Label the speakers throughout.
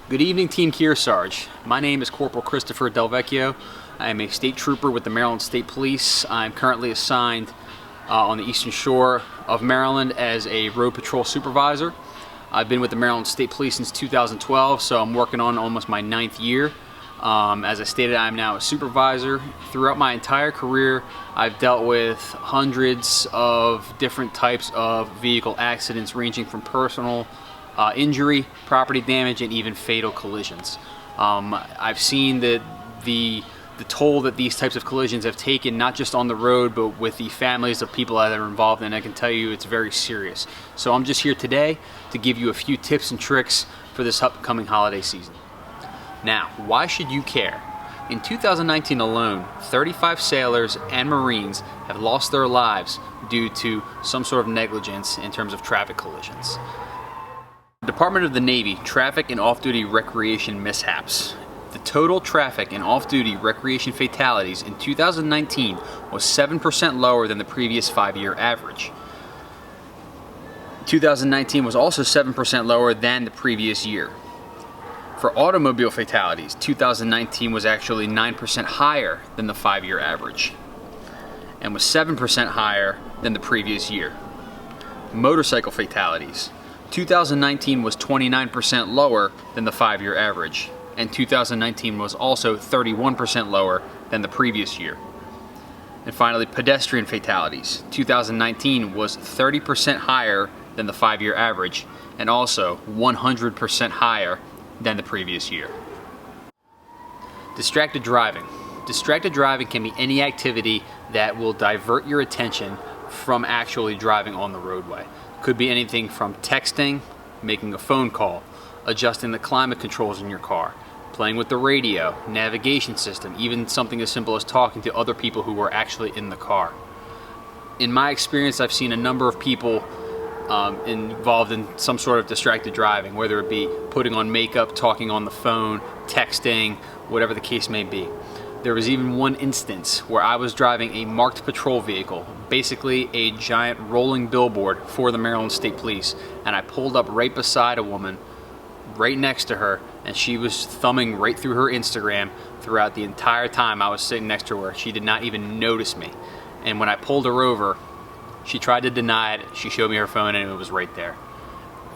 Speaker 1: Good evening, Team Kearsarge. My name is Corporal Christopher Delvecchio. I am a state trooper with the Maryland State Police. I'm currently assigned on the eastern shore of Maryland as a road patrol supervisor. I've been with the Maryland State Police since 2012, so I'm working on almost my 9th year. As I stated, I'm now a supervisor. Throughout my entire career, I've dealt with hundreds of different types of vehicle accidents, ranging from personal injury, property damage, and even fatal collisions. I've seen the toll that these types of collisions have taken, not just on the road, but with the families of people that are involved, and I can tell you it's very serious. So I'm just here today to give you a few tips and tricks for this upcoming holiday season. Now, why should you care? In 2019 alone, 35 sailors and Marines have lost their lives due to some sort of negligence in terms of traffic collisions. Department of the Navy Traffic and Off-Duty Recreation Mishaps. The total traffic and off-duty recreation fatalities in 2019 was 7% lower than the previous 5-year average. 2019 was also 7% lower than the previous year. For automobile fatalities, 2019 was actually 9% higher than the 5-year average and was 7% higher than the previous year. Motorcycle fatalities. 2019 was 29% lower than the 5-year average, and 2019 was also 31% lower than the previous year. And finally, pedestrian fatalities. 2019 was 30% higher than the 5-year average, and also 100% higher than the previous year. Distracted driving. Distracted driving can be any activity that will divert your attention from actually driving on the roadway. Could be anything from texting, making a phone call, adjusting the climate controls in your car, playing with the radio, navigation system, even something as simple as talking to other people who were actually in the car. In my experience, I've seen a number of people involved in some sort of distracted driving, whether it be putting on makeup, talking on the phone, texting, whatever the case may be. There was even one instance where I was driving a marked patrol vehicle, basically a giant rolling billboard for the Maryland State Police, and I pulled up right beside a woman, right next to her, and she was thumbing right through her Instagram throughout the entire time I was sitting next to her. She did not even notice me. And when I pulled her over, she tried to deny it. She showed me her phone and it was right there.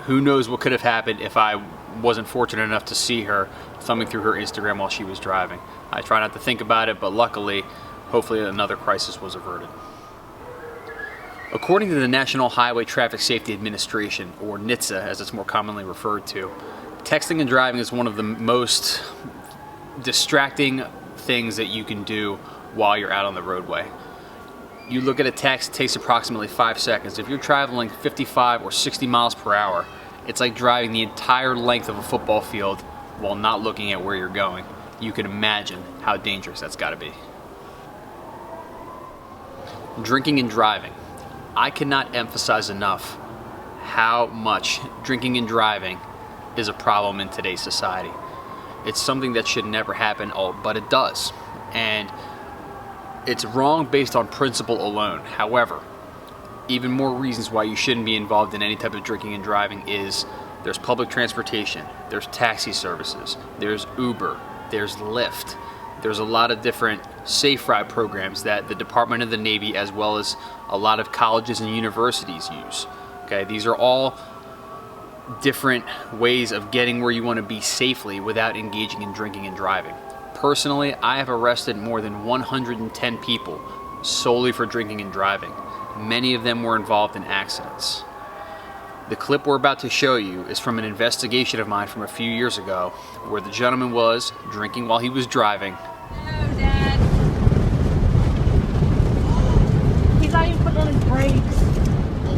Speaker 1: Who knows what could have happened if I wasn't fortunate enough to see her thumbing through her Instagram while she was driving. I try not to think about it, but luckily, hopefully another crisis was averted. According to the National Highway Traffic Safety Administration, or NHTSA as it's more commonly referred to, texting and driving is one of the most distracting things that you can do while you're out on the roadway. You look at a text, it takes approximately 5 seconds. If you're traveling 55 or 60 miles per hour, it's like driving the entire length of a football field while not looking at where you're going. You can imagine how dangerous that's got to be. Drinking and driving. I cannot emphasize enough how much drinking and driving is a problem in today's society. It's something that should never happen, but it does. And it's wrong based on principle alone. However, even more reasons why you shouldn't be involved in any type of drinking and driving is there's public transportation, there's taxi services, there's Uber, there's Lyft. There's a lot of different safe ride programs that the Department of the Navy, as well as a lot of colleges and universities, use. Okay, these are all different ways of getting where you want to be safely without engaging in drinking and driving. Personally, I have arrested more than 110 people solely for drinking and driving. Many of them were involved in accidents. The clip we're about to show you is from an investigation of mine from a few years ago where the gentleman was drinking while he was driving.
Speaker 2: Hello, Dad. He's not even putting on his brakes.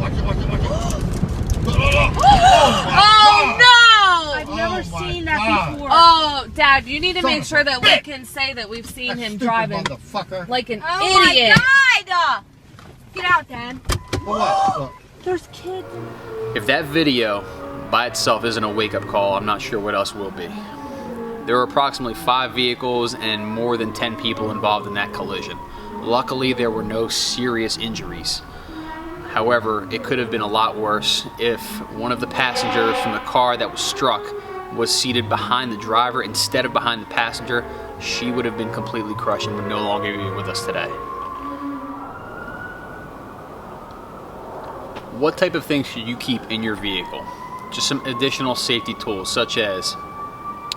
Speaker 3: Watch it.
Speaker 2: Oh, no! I've never seen that
Speaker 3: God.
Speaker 2: before.
Speaker 4: Oh, Dad, you need to make sure that we
Speaker 3: bitch.
Speaker 4: can say that we've seen him
Speaker 3: Stupid
Speaker 4: driving
Speaker 3: motherfucker.
Speaker 4: like an
Speaker 2: Oh
Speaker 4: idiot.
Speaker 2: my God! Get out, Dad.
Speaker 3: What?
Speaker 2: There's kids.
Speaker 1: If that video by itself isn't a wake-up call, I'm not sure what else will be. There were approximately 5 vehicles and more than 10 people involved in that collision. Luckily, there were no serious injuries. However, it could have been a lot worse if one of the passengers from the car that was struck was seated behind the driver instead of behind the passenger, she would have been completely crushed and would no longer be with us today. What type of things should you keep in your vehicle? Just some additional safety tools, such as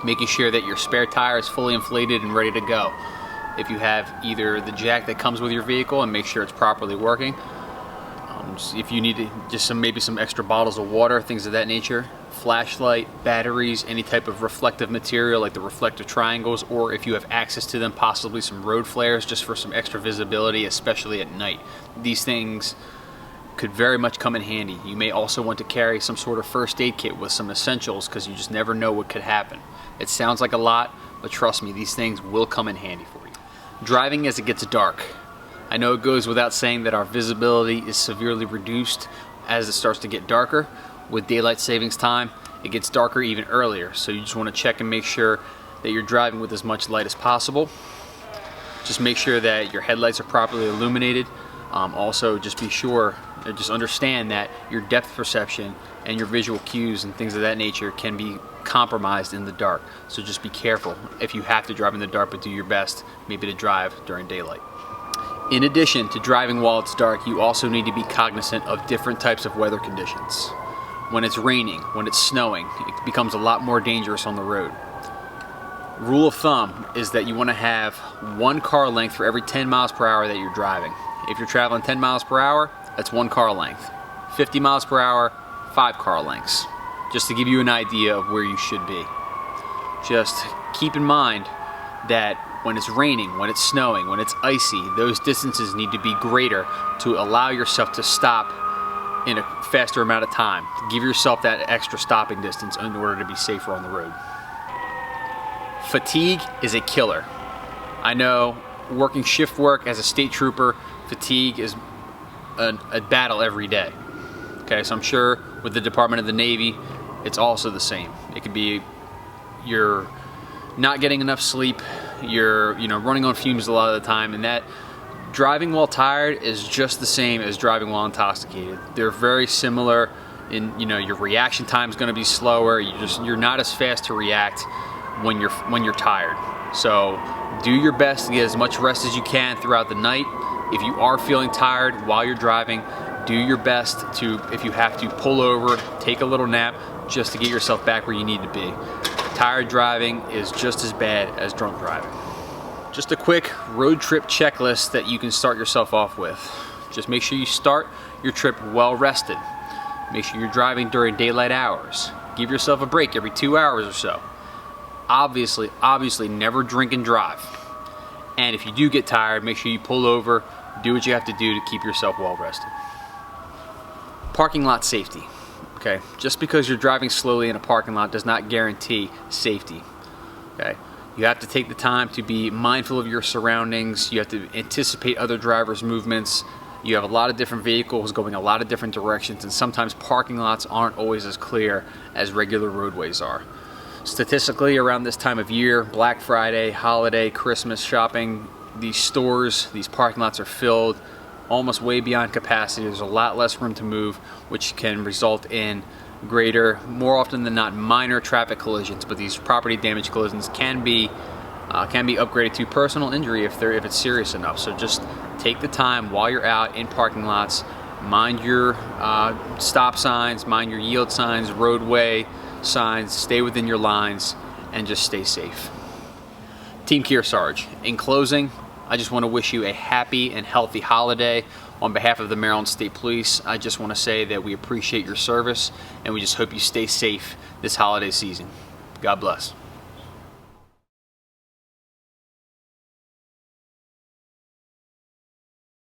Speaker 1: making sure that your spare tire is fully inflated and ready to go. If you have either the jack that comes with your vehicle, and make sure it's properly working. If you need maybe some extra bottles of water, things of that nature. Flashlight, batteries, any type of reflective material like the reflective triangles, or if you have access to them, possibly some road flares just for some extra visibility, especially at night. These things could very much come in handy. You may also want to carry some sort of first aid kit with some essentials, because you just never know what could happen. It sounds like a lot, but trust me, these things will come in handy for you. Driving as it gets dark. I know it goes without saying that our visibility is severely reduced as it starts to get darker. With daylight savings time, it gets darker even earlier, so you just want to check and make sure that you're driving with as much light as possible. Just make sure that your headlights are properly illuminated. Also, just be sure, just understand that your depth perception and your visual cues and things of that nature can be compromised in the dark. So just be careful if you have to drive in the dark, but do your best maybe to drive during daylight. In addition to driving while it's dark, you also need to be cognizant of different types of weather conditions. When it's raining, when it's snowing, it becomes a lot more dangerous on the road. Rule of thumb is that you want to have 1 car length for every 10 miles per hour that you're driving. If you're traveling 10 miles per hour, that's 1 car length. 50 miles per hour, 5 car lengths. Just to give you an idea of where you should be. Just keep in mind that when it's raining, when it's snowing, when it's icy, those distances need to be greater to allow yourself to stop in a faster amount of time. Give yourself that extra stopping distance in order to be safer on the road. Fatigue is a killer. I know working shift work as a state trooper, fatigue is a battle every day. Okay, so I'm sure with the Department of the Navy, it's also the same. It could be you're not getting enough sleep, you're running on fumes a lot of the time, and that driving while tired is just the same as driving while intoxicated. They're very similar in, your reaction time is going to be slower. You're not as fast to react when you're tired. So do your best to get as much rest as you can throughout the night. If you are feeling tired while you're driving, do your best to, if you have to, pull over, take a little nap just to get yourself back where you need to be. Tired driving is just as bad as drunk driving. Just a quick road trip checklist that you can start yourself off with. Just make sure you start your trip well rested. Make sure you're driving during daylight hours. Give yourself a break every 2 hours or so. Obviously never drink and drive. And if you do get tired, make sure you pull over, do what you have to do to keep yourself well rested. Parking lot safety. Okay, just because you're driving slowly in a parking lot does not guarantee safety. Okay, you have to take the time to be mindful of your surroundings. You have to anticipate other drivers' movements. You have a lot of different vehicles going a lot of different directions, and sometimes parking lots aren't always as clear as regular roadways are. Statistically, around this time of year, Black Friday, holiday, Christmas shopping, these stores, these parking lots are filled almost way beyond capacity. There's a lot less room to move, which can result in greater, more often than not, minor traffic collisions. But these property damage collisions can be upgraded to personal injury if it's serious enough. So just take the time while you're out in parking lots, mind your stop signs, mind your yield signs, roadway signs, stay within your lines, and just stay safe. Team Kearsarge, in closing, I just want to wish you a happy and healthy holiday. On behalf of the Maryland State Police, I just want to say that we appreciate your service, and we just hope you stay safe this holiday season. God bless.